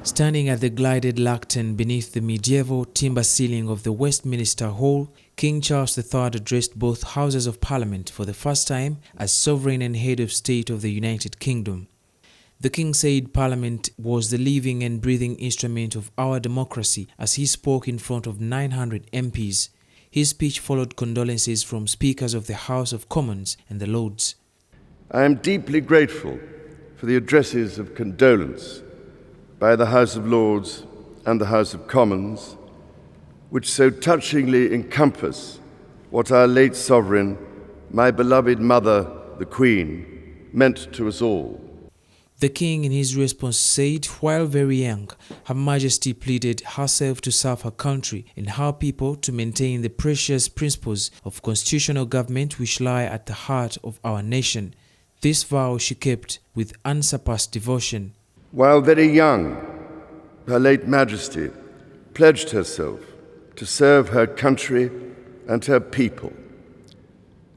Standing at the gilded lectern beneath the medieval timber ceiling of the Westminster Hall, King Charles III addressed both Houses of Parliament for the first time as sovereign and head of state of the United Kingdom. The King said Parliament was the living and breathing instrument of our democracy as he spoke in front of 900 MPs. His speech followed condolences from speakers of the House of Commons and the Lords. I am deeply grateful for the addresses of condolence by the House of Lords and the House of Commons, which so touchingly encompass what our late sovereign, my beloved mother, the Queen, meant to us all. The King in his response said, while very young, Her Majesty pleaded herself to serve her country and her people to maintain the precious principles of constitutional government which lie at the heart of our nation. This vow she kept with unsurpassed devotion. While very young, Her late Majesty pledged herself to serve her country and her people,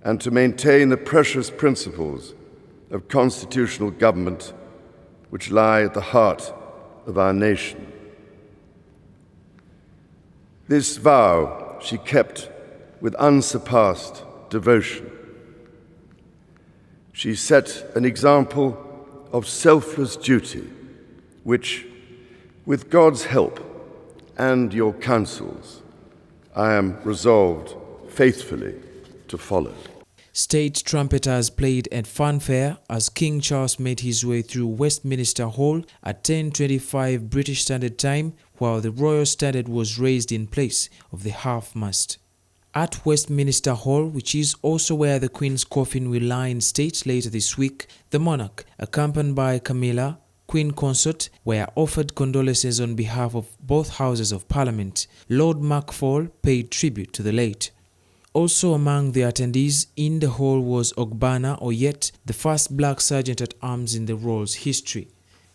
and to maintain the precious principles of constitutional government which lie at the heart of our nation. This vow she kept with unsurpassed devotion. She set an example of selfless duty, which, with God's help and your counsels, I am resolved faithfully to follow. State trumpeters played at fanfare as King Charles made his way through Westminster Hall at 10:25 British Standard Time, while the royal standard was raised in place of the half-mast. At Westminster Hall, which is also where the Queen's coffin will lie in state later this week, the monarch, accompanied by Camilla, Queen Consort, were offered condolences on behalf of both Houses of Parliament. Lord Mackfall paid tribute to the late. Also among the attendees in the hall was Ogbana Oyet, the first black sergeant-at-arms in the royal's history.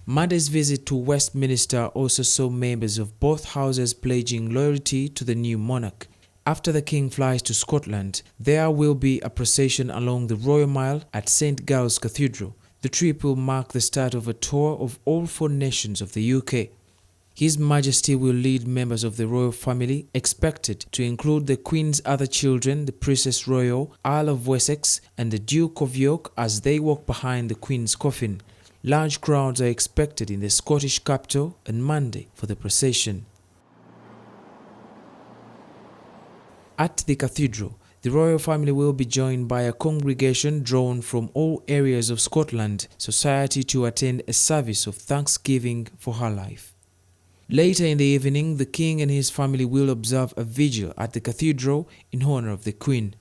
Monday's visit to Westminster also saw members of both houses pledging loyalty to the new monarch. After the King flies to Scotland, there will be a procession along the Royal Mile at St. Giles Cathedral. The trip will mark the start of a tour of all 4 nations of the UK. His Majesty will lead members of the royal family, expected to include the Queen's other children, the Princess Royal, Earl of Wessex, and the Duke of York as they walk behind the Queen's coffin. Large crowds are expected in the Scottish capital on Monday for the procession. At the cathedral, the royal family will be joined by a congregation drawn from all areas of Scotland society to attend a service of thanksgiving for her life. Later in the evening, the King and his family will observe a vigil at the cathedral in honor of the Queen.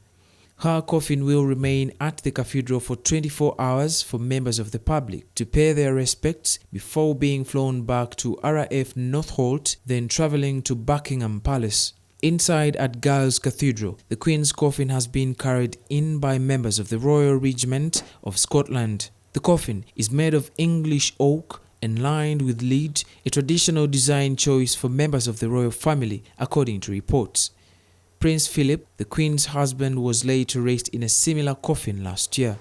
Her coffin will remain at the cathedral for 24 hours for members of the public to pay their respects before being flown back to RAF Northolt, then travelling to Buckingham Palace. Inside at Giles Cathedral, the Queen's coffin has been carried in by members of the Royal Regiment of Scotland. The coffin is made of English oak and lined with lead, a traditional design choice for members of the royal family, according to reports. Prince Philip, the Queen's husband, was laid to rest in a similar coffin last year.